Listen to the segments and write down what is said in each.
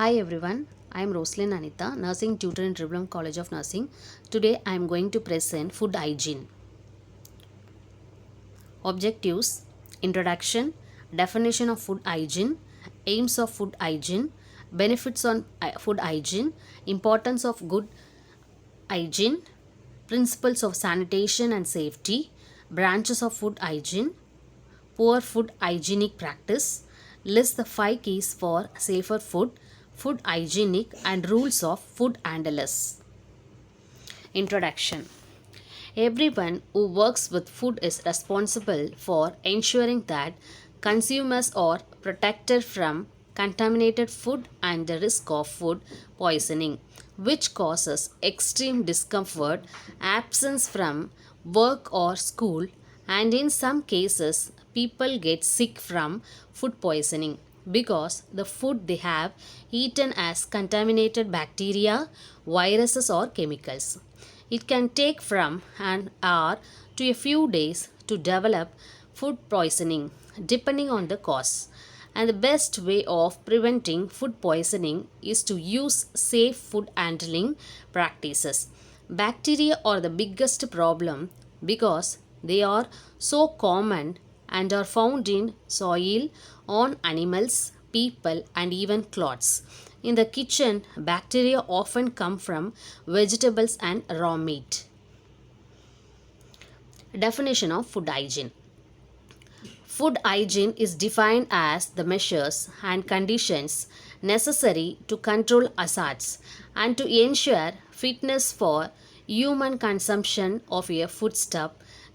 Hi everyone, I am Roslyn Anita, nursing tutor in Tribhuvan College of Nursing. Today I am going to present food hygiene. Objectives: introduction, definition of food hygiene, aims of food hygiene, benefits on food hygiene, importance of good hygiene, principles of sanitation and safety, branches of food hygiene, poor food hygienic practice, list the 5 keys for safer food, food hygienic and rules of food handlers. Introduction. Everyone who works with food is responsible for ensuring that consumers are protected from contaminated food and the risk of food poisoning, which causes extreme discomfort, absence from work or school, and in some cases, people get sick from food poisoning because the food they have eaten has contaminated bacteria, viruses, or chemicals. It can take from an hour to a few days to develop food poisoning depending on the cause. And the best way of preventing food poisoning is to use safe food handling practices. Bacteria are the biggest problem because they are so common and are found in soil, on animals, people, and even clothes. In the kitchen, bacteria often come from vegetables and raw meat. Definition of food hygiene. Food hygiene is defined as the measures and conditions necessary to control hazards and to ensure fitness for human consumption of a foodstuff,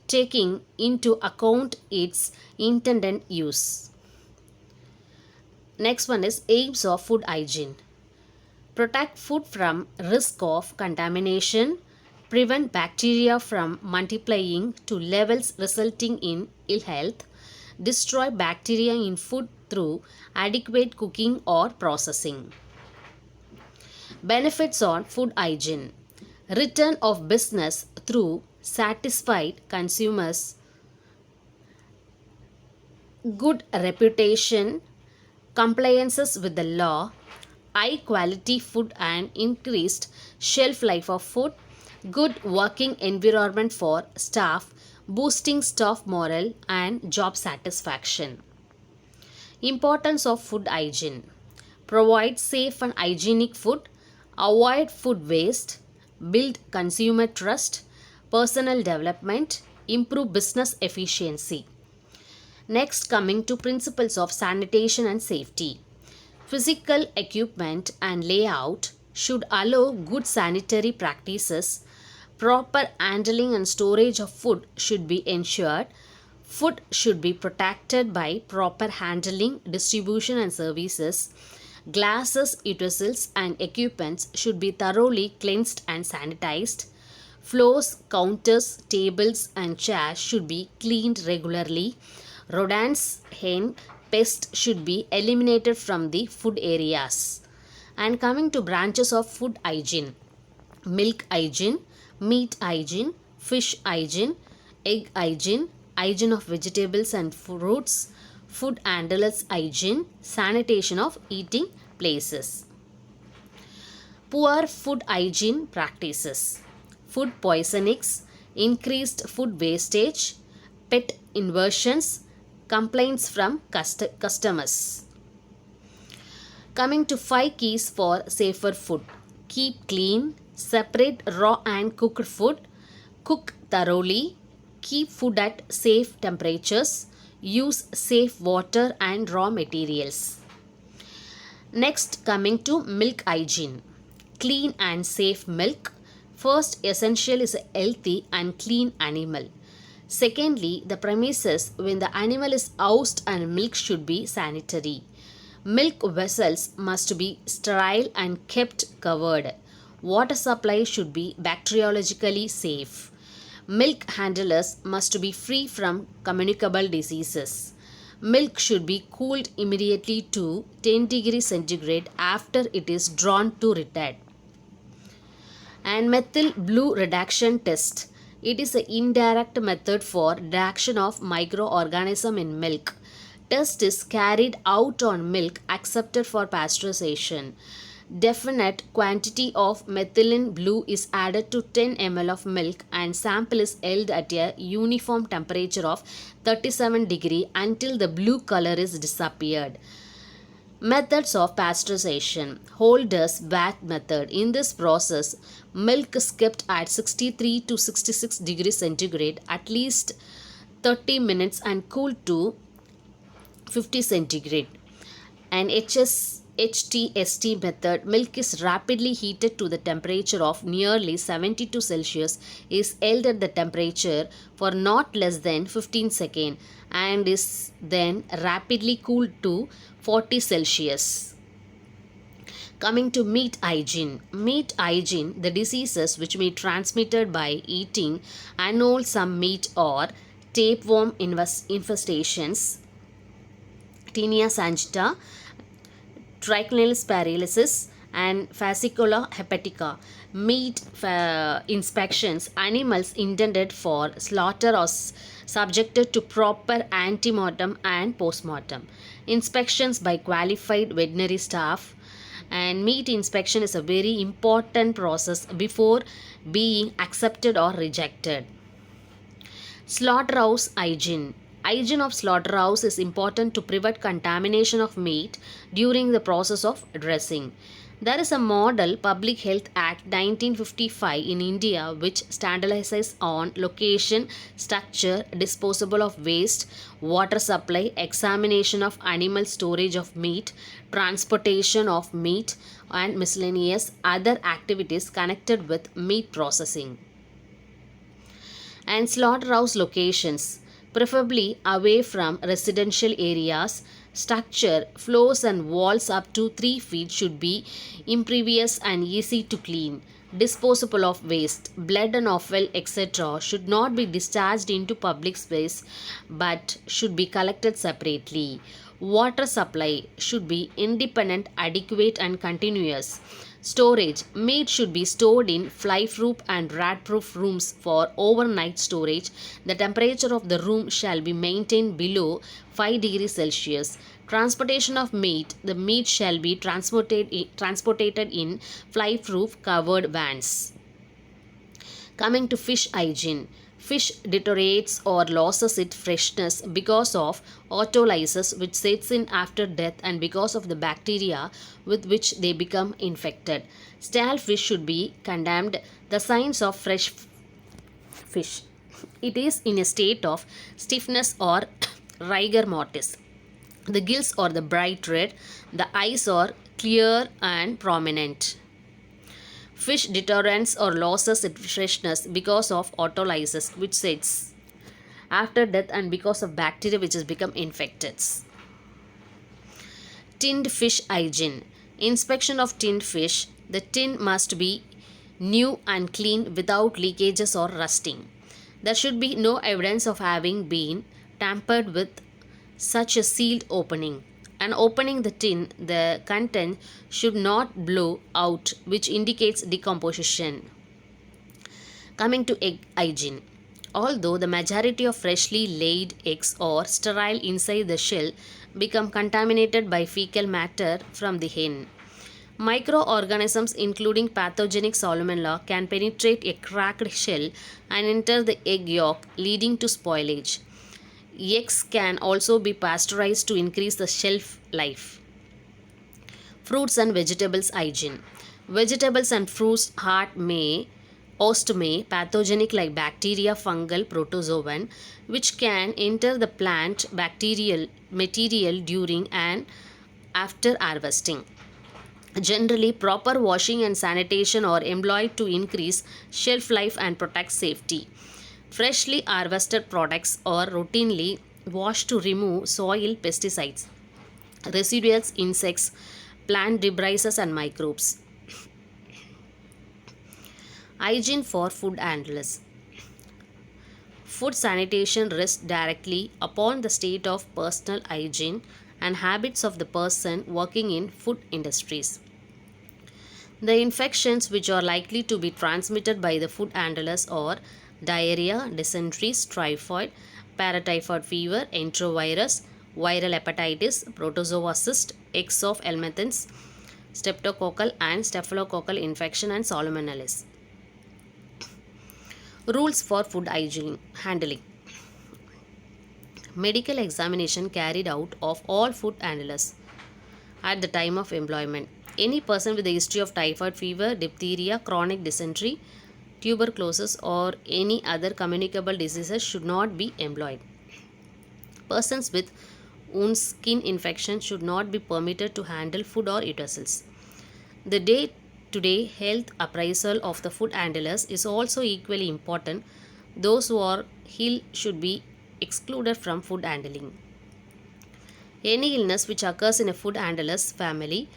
taking into account its intended use. Next one is aims of food hygiene. Protect food from risk of contamination, prevent bacteria from multiplying to levels resulting in ill health, destroy bacteria in food through adequate cooking or processing. Benefits on food hygiene. Return of business through satisfied consumers, good reputation, compliances with the law, high quality food and increased shelf life of food, good working environment for staff, boosting staff morale and job satisfaction. Importance of food hygiene. Provide safe and hygienic food, avoid food waste, build consumer trust, personal development, improve business efficiency. Next, coming to principles of sanitation and safety. Physical equipment and layout should allow good sanitary practices. Proper handling and storage of food should be ensured. Food should be protected by proper handling, distribution, and services. Glasses, utensils, and equipments should be thoroughly cleansed and sanitized. Floors, counters, tables, and chairs should be cleaned regularly. Rodents, hen, pests should be eliminated from the food areas. And coming to branches of food hygiene: milk hygiene, meat hygiene, fish hygiene, egg hygiene, hygiene of vegetables and fruits, food handlers hygiene, sanitation of eating places. Poor food hygiene practices: food poisonings, increased food wastage, pet inversions, complaints from customers. Coming to 5 keys for safer food: keep clean, separate raw and cooked food, cook thoroughly, keep food at safe temperatures, use safe water and raw materials. Next, coming to milk hygiene: clean and safe milk. First essential is a healthy and clean animal. Secondly, the premises when the animal is housed and milk should be sanitary. Milk vessels must be sterile and kept covered. Water supply should be bacteriologically safe. Milk handlers must be free from communicable diseases. Milk should be cooled immediately to 10 degrees centigrade after it is drawn to retard. And methyl blue reduction test. It is an indirect method for reduction of microorganism in milk. Test is carried out on milk accepted for pasteurization. Definite quantity of methylene blue is added to 10 ml of milk and sample is held at a uniform temperature of 37 degree until the blue color is disappeared. Methods of pasteurization. Holder's bath method. In this process, milk is kept at 63 to 66 degrees centigrade at least 30 minutes and cooled to 50 centigrade. And HTST method, milk is rapidly heated to the temperature of nearly 72 Celsius, is held at the temperature for not less than 15 seconds and is then rapidly cooled to 40 Celsius. Coming to meat hygiene. Meat hygiene, the diseases which may be transmitted by eating unwholesome meat or tapeworm infestations, Tinea sancta, trichinalis paralysis, and fascicular hepatica. Meat inspections. Animals intended for slaughter are subjected to proper antemortem and postmortem. Inspections by qualified veterinary staff. And meat inspection is a very important process before being accepted or rejected. Slaughterhouse hygiene. Hygiene of slaughterhouse is important to prevent contamination of meat during the process of dressing. There is a Model Public Health Act 1955 in India which standardizes on location, structure, disposal of waste, water supply, examination of animal storage of meat, transportation of meat, and miscellaneous other activities connected with meat processing. And slaughterhouse locations, preferably away from residential areas. Structure, floors and walls up to 3 feet should be impervious and easy to clean. Disposal of waste, blood and offal, etc. should not be discharged into public space but should be collected separately. Water supply should be independent, adequate and continuous. Storage. Meat should be stored in fly-proof and rat-proof rooms for overnight storage. The temperature of the room shall be maintained below 5 degrees Celsius. Transportation of meat. The meat shall be transported in fly-proof covered vans. Coming to fish hygiene. Fish deteriorates or loses its freshness because of autolysis which sets in after death and because of the bacteria with which they become infected. Stale fish should be condemned. The signs of fresh fish. It is in a state of stiffness or rigor mortis. The gills are the bright red. The eyes are clear and prominent. Fish deterrence or loses its freshness because of autolysis which sets after death and because of bacteria which has become infected. Tinned fish hygiene. Inspection of tinned fish. The tin must be new and clean without leakages or rusting. There should be no evidence of having been tampered with such a sealed opening. And opening the tin, the content should not blow out, which indicates decomposition. Coming to egg hygiene. Although the majority of freshly laid eggs are sterile inside the shell, become contaminated by fecal matter from the hen. Microorganisms including pathogenic salmonella can penetrate a cracked shell and enter the egg yolk, leading to spoilage. Eggs can also be pasteurized to increase the shelf life. Fruits and vegetables hygiene. Vegetables and fruits host may pathogenic like bacteria, fungal, protozoan, which can enter the plant bacterial material during and after harvesting. Generally, proper washing and sanitation are employed to increase shelf life and protect safety. Freshly harvested products are routinely washed to remove soil, pesticides, residuals, insects, plant debris and microbes. Hygiene for food handlers. Food sanitation rests directly upon the state of personal hygiene and habits of the person working in food industries. The infections which are likely to be transmitted by the food handlers are diarrhea, dysentery, typhoid, paratyphoid fever, enterovirus, viral hepatitis, protozoa cyst, eggs of helminths, streptococcal and staphylococcal infection, and salmonellis. Rules for food hygiene handling. Medical examination carried out of all food handlers at the time of employment. Any person with a history of typhoid fever, diphtheria, chronic dysentery, tuberculosis, or any other communicable diseases should not be employed. Persons with wound skin infection should not be permitted to handle food or utensils. The day to day health appraisal of the food handlers is also equally important. Those who are ill should be excluded from food handling. Any illness which occurs in a food handler's family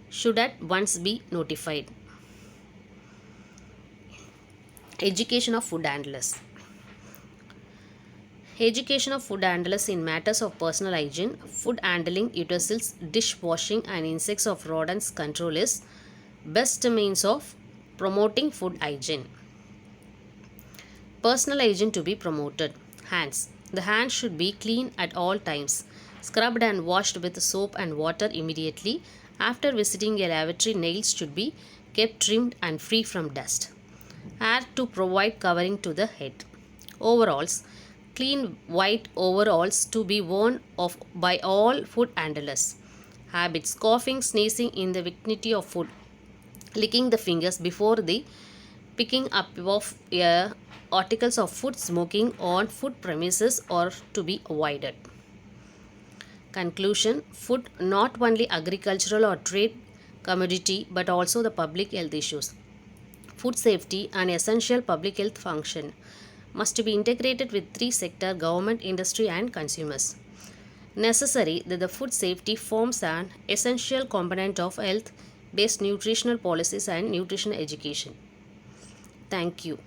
should at once be notified. Education of food handlers. Education of food handlers in matters of personal hygiene, food handling, utensils, dishwashing, and insects of rodents control is best means of promoting food hygiene. Personal hygiene to be promoted. Hands. The hands should be clean at all times, scrubbed and washed with soap and water immediately. After visiting a lavatory, nails should be kept trimmed and free from dust. Hair to provide covering to the head. Overalls. Clean white overalls to be worn by all food handlers. Habits. Coughing, sneezing in the vicinity of food, licking the fingers before the picking up of articles of food, smoking on food premises are to be avoided. Conclusion. Food not only agricultural or trade commodity but also the public health issues. Food safety, an essential public health function, must be integrated with three sector government, industry, and consumers. Necessary that the food safety forms an essential component of health based nutritional policies and nutrition education. Thank you.